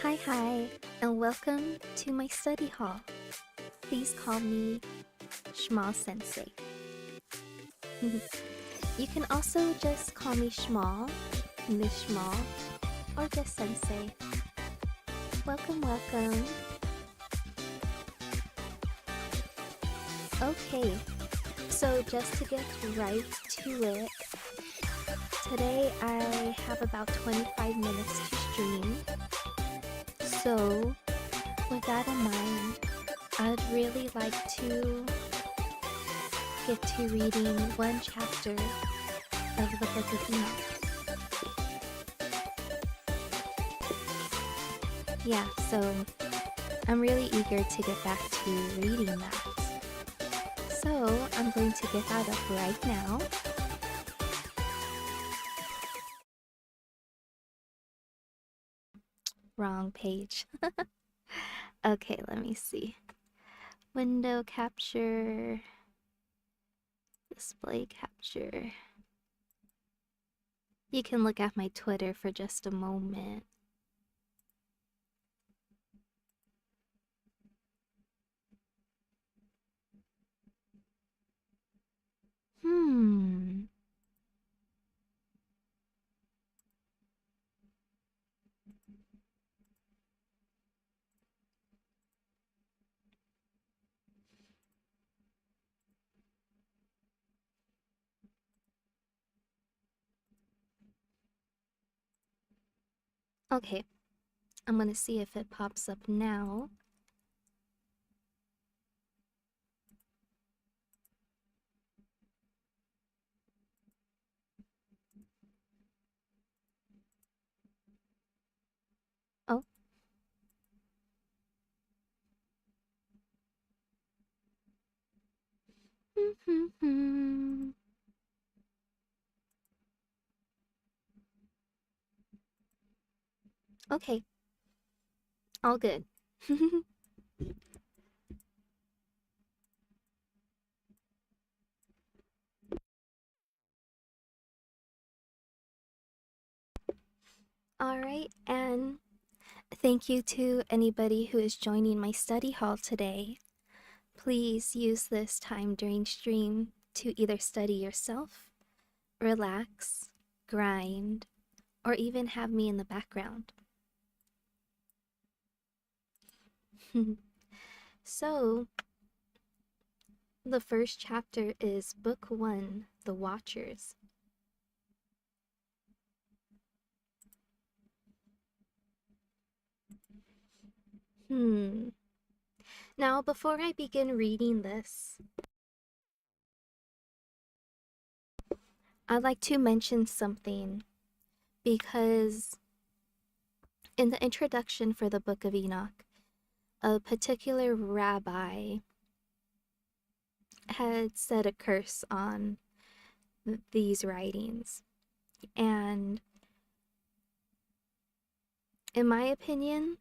Hi, and welcome to my study hall. Please call me Schmal Sensei. You can also just call me Schmal, Miss Schmal, or just Sensei. Welcome. Okay, so just to get right to it, today I have about 25 minutes to stream. So, with that in mind, I'd really like to get to reading one chapter of the Book of Enoch. Yeah, so I'm really eager to get back to reading that. So, I'm going to get that up right now. Wrong page. Okay, let me see. Window capture. Display capture. You can look at my Twitter for just a moment. Okay, I'm gonna see if it pops up now. Oh. Okay. All good. Alright, and thank you to anybody who is joining my study hall today. Please use this time during stream to either study yourself, relax, grind, or even have me in the background. So, the first chapter is Book 1, The Watchers. Now, before I begin reading this, I'd like to mention something, because in the introduction for the Book of Enoch, a particular rabbi had said a curse on these writings, and in my opinion,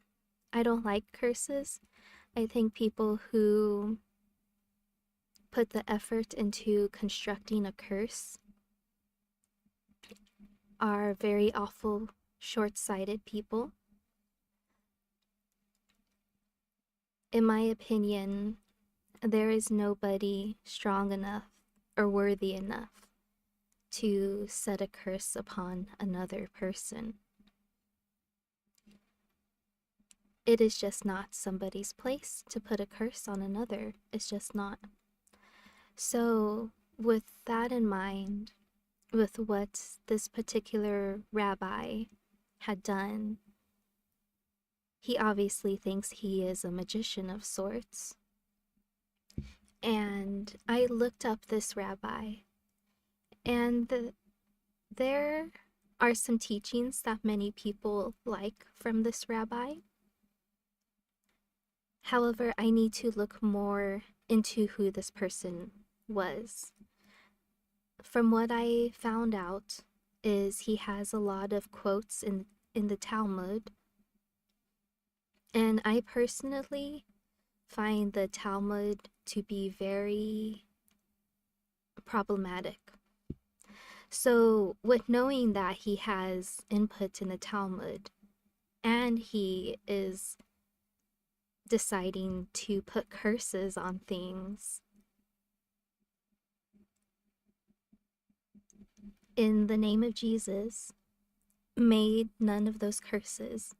I don't like curses. I think people who put the effort into constructing a curse are very awful, short-sighted people. In my opinion, there is nobody strong enough or worthy enough to set a curse upon another person. It is just not somebody's place to put a curse on another. It's just not. So, with that in mind, with what this particular rabbi had done, he obviously thinks he is a magician of sorts. And I looked up this rabbi, and there are some teachings that many people like from this rabbi. However, I need to look more into who this person was. From what I found out is he has a lot of quotes in the Talmud, and I personally find the Talmud to be very problematic. So with knowing that he has input in the Talmud and he is deciding to put curses on things. In the name of Jesus, may none of those curses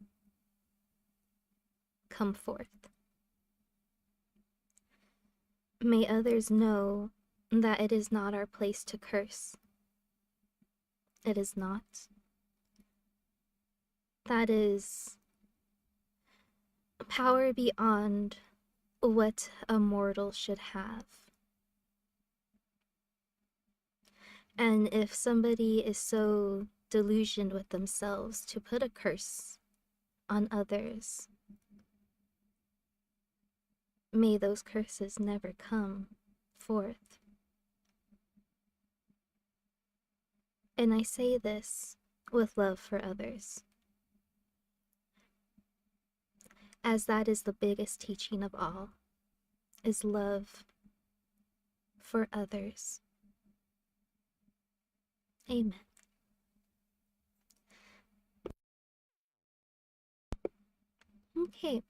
come forth. May others know that it is not our place to curse. It is not. That is power beyond what a mortal should have. And if somebody is so delusioned with themselves to put a curse on others, may those curses never come forth. And I say this with love for others, as that is the biggest teaching of all, is love for others. Amen. Okay.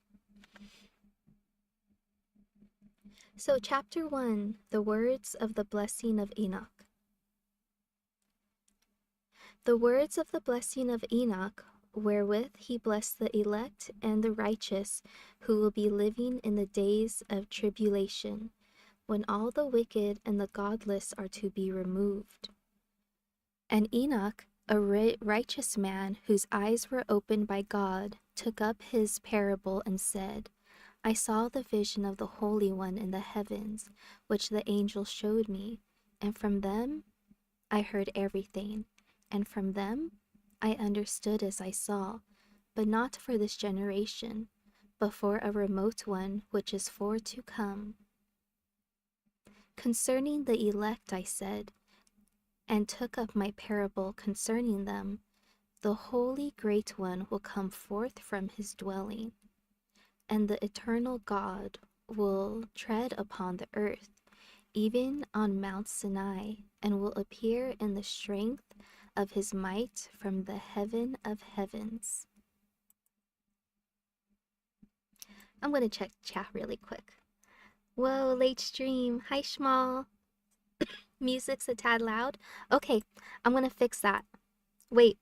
So chapter 1, the words of the blessing of Enoch. The words of the blessing of Enoch, wherewith he blessed the elect and the righteous, who will be living in the days of tribulation, when all the wicked and the godless are to be removed. And Enoch, a righteous man whose eyes were opened by God, took up his parable and said, I saw the vision of the Holy One in the heavens, which the angel showed me, and from them I heard everything, and from them I understood as I saw, but not for this generation, but for a remote one which is for to come. Concerning the elect I said, and took up my parable concerning them, the Holy Great One will come forth from his dwelling, and the eternal God will tread upon the earth, even on Mount Sinai, and will appear in the strength of his might from the heaven of heavens. I'm going to check chat really quick. Whoa, late stream. Hi, Schmal. Music's a tad loud. Okay, I'm going to fix that. Wait,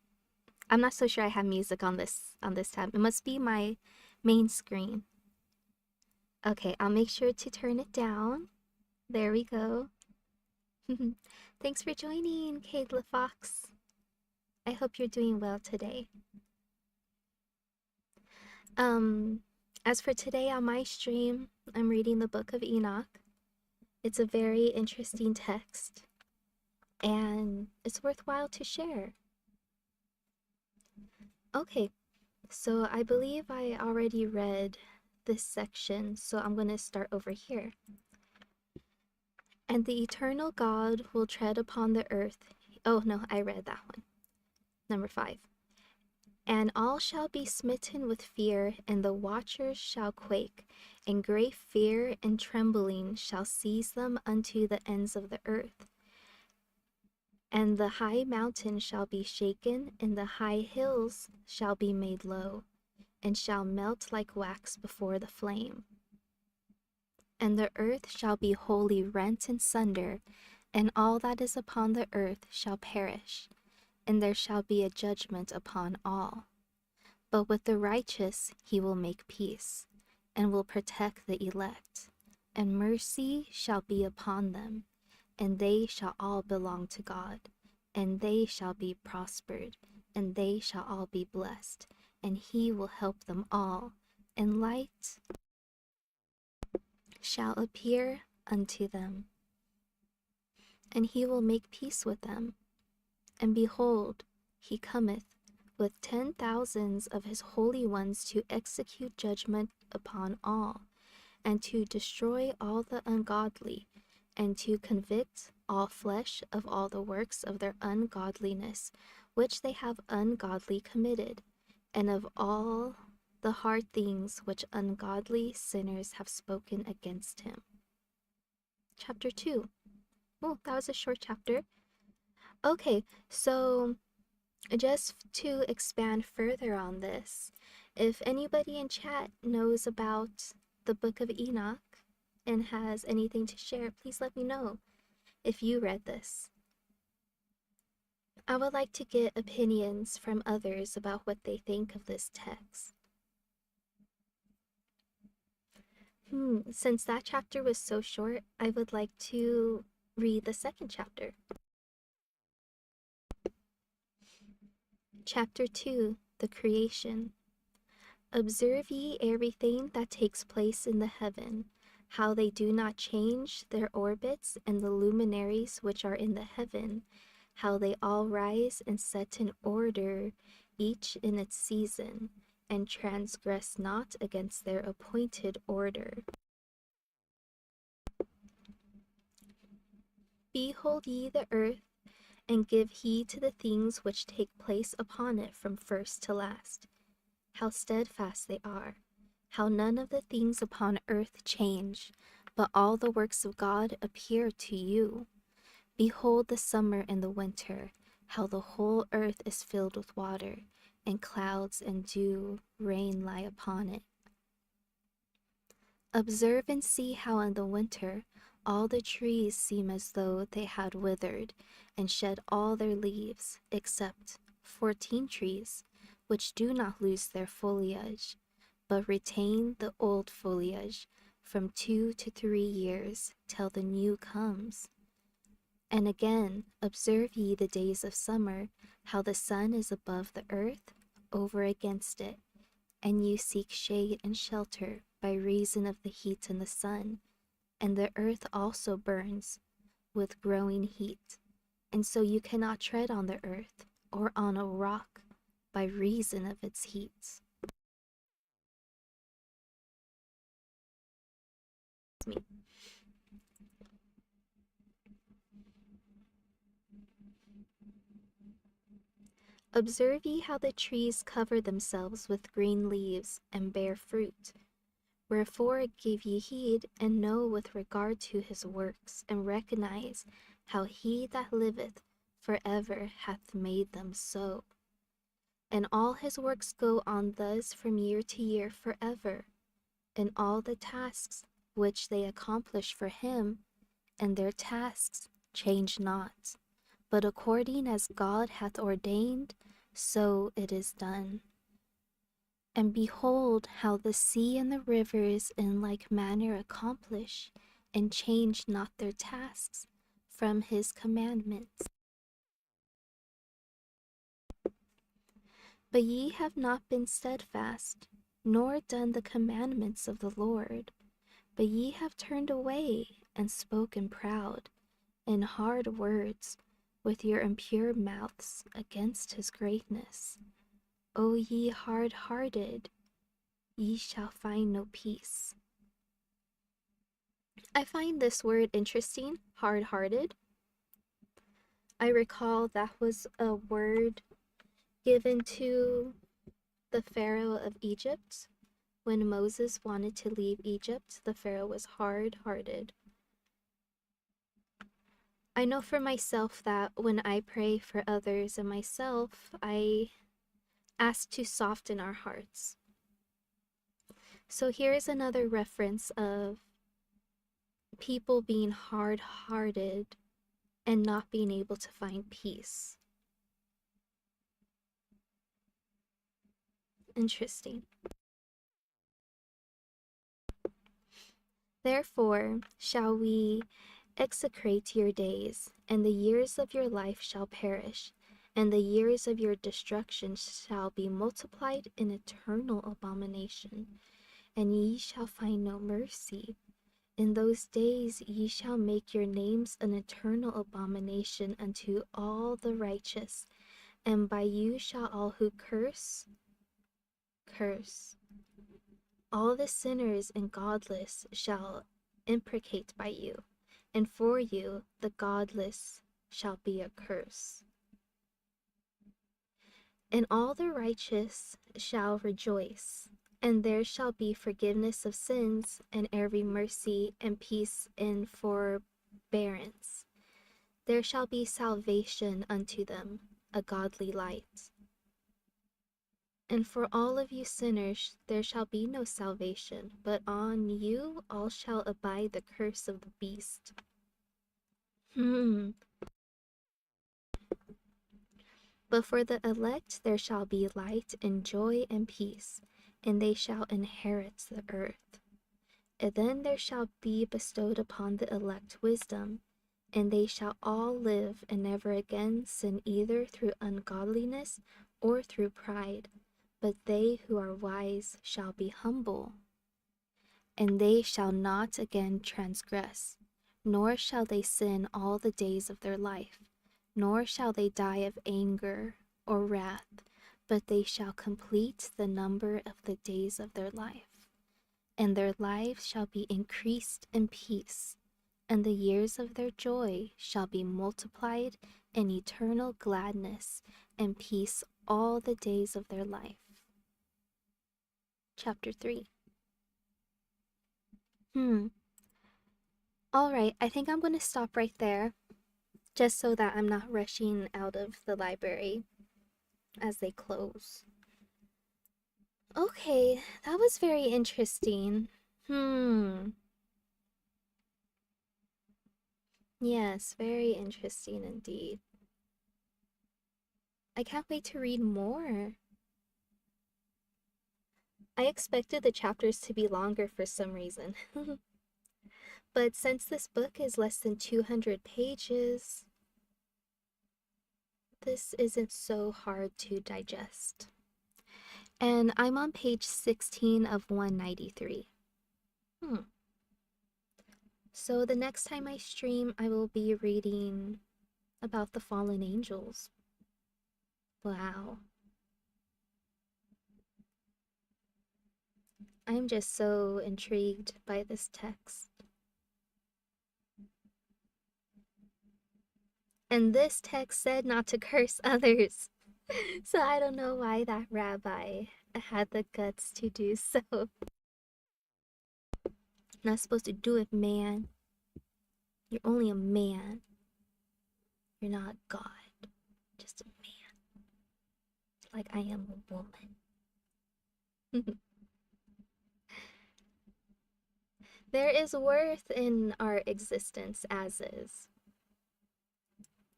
I'm not so sure I have music on this tab. It must be my main screen. Okay, I'll make sure to turn it down. There we go. Thanks for joining, Kayla Fox. I hope you're doing well today. As for today on my stream, I'm reading the Book of Enoch. It's a very interesting text, and it's worthwhile to share. Okay, so I believe I already read this section, so I'm going to start over here. And the eternal God will tread upon the earth. Oh, no, I read that one. Number 5. And all shall be smitten with fear, and the watchers shall quake, and great fear and trembling shall seize them unto the ends of the earth. And the high mountain shall be shaken, and the high hills shall be made low, and shall melt like wax before the flame. And the earth shall be wholly rent in sunder, and all that is upon the earth shall perish, and there shall be a judgment upon all. But with the righteous he will make peace, and will protect the elect, and mercy shall be upon them, and they shall all belong to God, and they shall be prospered, and they shall all be blessed, and he will help them all, and light shall appear unto them, and he will make peace with them. And behold, he cometh with 10,000s of his holy ones to execute judgment upon all, and to destroy all the ungodly, and to convict all flesh of all the works of their ungodliness, which they have ungodly committed, and of all the hard things which ungodly sinners have spoken against him. Chapter 2. Oh, that was a short chapter. Okay, so just to expand further on this, If anybody in chat knows about the Book of Enoch and has anything to share, please let me know if you read this. I would like to get opinions from others about what they think of this text. Since that chapter was so short, I would like to read the second chapter. Chapter 2, the Creation. Observe ye everything that takes place in the heaven, how they do not change their orbits, and the luminaries which are in the heaven, how they all rise and set in order, each in its season, and transgress not against their appointed order. Behold ye the earth, and give heed to the things which take place upon it from first to last, how steadfast they are, how none of the things upon earth change, but all the works of God appear to you. Behold the summer and the winter, how the whole earth is filled with water, and clouds and dew, rain lie upon it. Observe and see how in the winter all the trees seem as though they had withered, and shed all their leaves, except 14 trees, which do not lose their foliage, but retain the old foliage from 2 to 3 years, till the new comes. And again, observe ye the days of summer, how the sun is above the earth, over against it, and you seek shade and shelter by reason of the heat in the sun, and the earth also burns with growing heat, and so you cannot tread on the earth or on a rock by reason of its heat. Observe ye how the trees cover themselves with green leaves and bear fruit. Wherefore give ye heed, and know with regard to his works, and recognize how he that liveth forever hath made them so. And all his works go on thus from year to year forever, and all the tasks which they accomplish for him, and their tasks change not, but according as God hath ordained, so it is done. And behold how the sea and the rivers in like manner accomplish, and change not their tasks from his commandments. But ye have not been steadfast, nor done the commandments of the Lord, but ye have turned away, and spoken proud, in hard words, with your impure mouths against his greatness. O ye hard-hearted, ye shall find no peace. I find this word interesting, hard-hearted. I recall that was a word given to the Pharaoh of Egypt. When Moses wanted to leave Egypt, the Pharaoh was hard-hearted. I know for myself that when I pray for others and myself, I ask to soften our hearts. So here's another reference of people being hard-hearted and not being able to find peace. Interesting. Therefore shall we execrate your days, and the years of your life shall perish, and the years of your destruction shall be multiplied in eternal abomination, and ye shall find no mercy. In those days ye shall make your names an eternal abomination unto all the righteous, and by you shall all who curse. All the sinners and godless shall imprecate by you, and for you the godless shall be a curse. And all the righteous shall rejoice, and there shall be forgiveness of sins, and every mercy and peace and forbearance. There shall be salvation unto them, a godly light. And for all of you sinners there shall be no salvation, but on you all shall abide the curse of the beast. But for the elect there shall be light and joy and peace, and they shall inherit the earth. And then there shall be bestowed upon the elect wisdom, and they shall all live and never again sin either through ungodliness or through pride. But they who are wise shall be humble, and they shall not again transgress, nor shall they sin all the days of their life, nor shall they die of anger or wrath, but they shall complete the number of the days of their life. And their lives shall be increased in peace, and the years of their joy shall be multiplied in eternal gladness and peace all the days of their life. Chapter 3. Alright, I think I'm going to stop right there, just so that I'm not rushing out of the library as they close. Okay, that was very interesting. Yes, very interesting indeed. I can't wait to read more. I expected the chapters to be longer for some reason. But since this book is less than 200 pages, this isn't so hard to digest. And I'm on page 16 of 193. So the next time I stream, I will be reading about the fallen angels. Wow. I'm just so intrigued by this text. And this text said not to curse others. So I don't know why that rabbi had the guts to do so. Not supposed to do it, man. You're only a man. You're not God. Just a man. Like I am a woman. There is worth in our existence as is.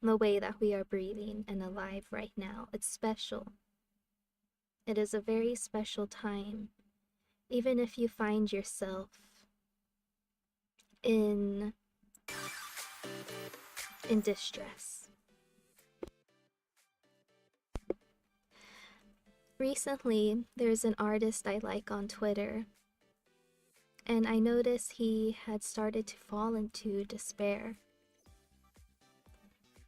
The way that we are breathing and alive right now. It's special. It is a very special time. Even if you find yourself in distress. Recently, there's an artist I like on Twitter, and I noticed he had started to fall into despair.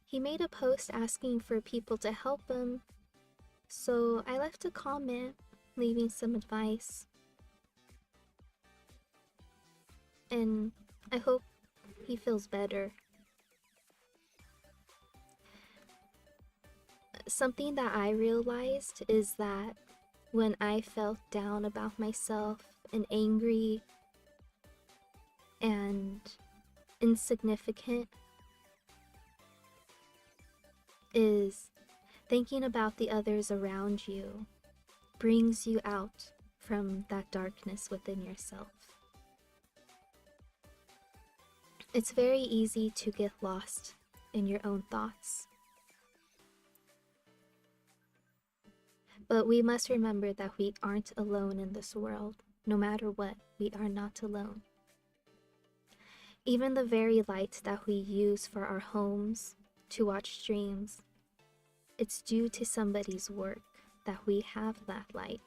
He made a post asking for people to help him, so I left a comment leaving some advice. And I hope he feels better. Something that I realized is that when I felt down about myself and angry and insignificant, is thinking about the others around you brings you out from that darkness within yourself. It's very easy to get lost in your own thoughts. But we must remember that we aren't alone in this world. No matter what, we are not alone. Even the very light that we use for our homes to watch streams, it's due to somebody's work that we have that light.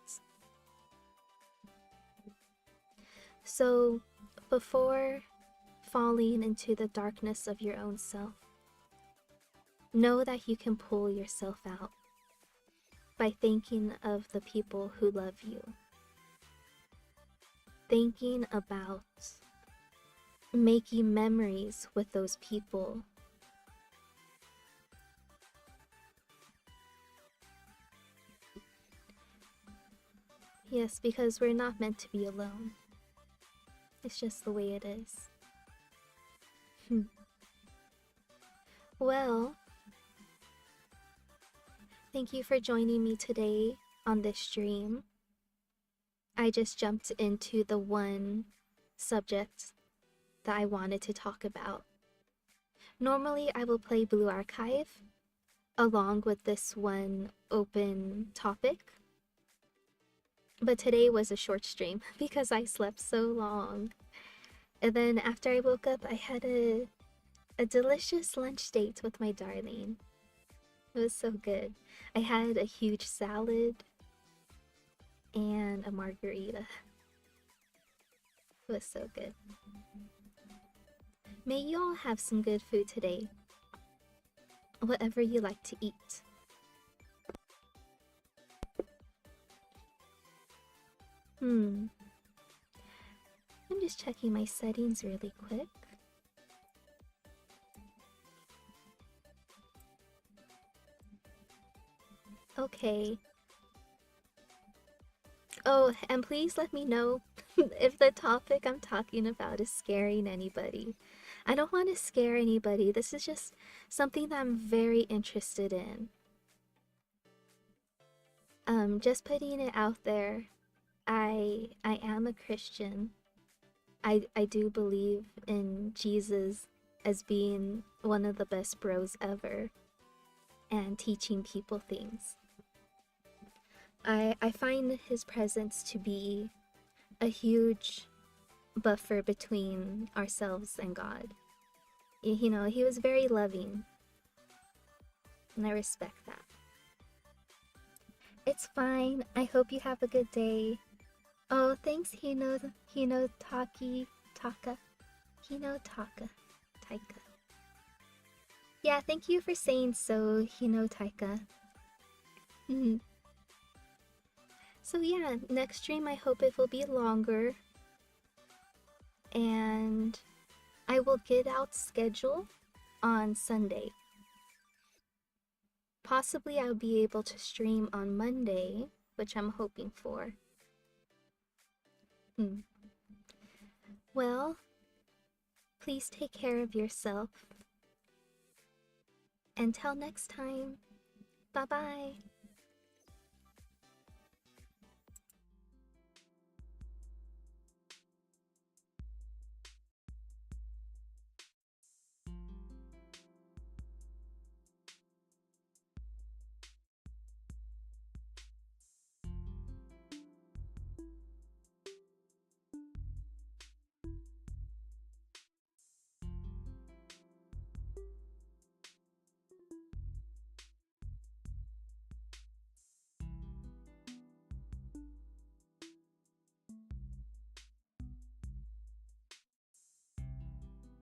So, before falling into the darkness of your own self, know that you can pull yourself out by thinking of the people who love you. Thinking about making memories with those people. Yes, because we're not meant to be alone. It's just the way it is. Well, thank you for joining me today on this stream. I just jumped into the one subject that I wanted to talk about. Normally, I will play Blue Archive along with this one open topic. But today was a short stream because I slept so long. And then after I woke up, I had a delicious lunch date with my darling. It was so good. I had a huge salad and a margarita. It was so good. May you all have some good food today. Whatever you like to eat. I'm just checking my settings really quick. Okay. Oh, and please let me know if the topic I'm talking about is scaring anybody. I don't want to scare anybody. This is just something that I'm very interested in. Just putting it out there. I am a Christian. I do believe in Jesus as being one of the best bros ever and teaching people things. I find his presence to be a huge buffer between ourselves and God. You know, he was very loving, and I respect that. It's fine. I hope you have a good day. Oh, thanks, Taika. Yeah, thank you for saying so, Taika. So yeah, next stream I hope it will be longer. And I will get out schedule on Sunday. Possibly I'll be able to stream on Monday, which I'm hoping for. Well, please take care of yourself. Until next time, bye-bye.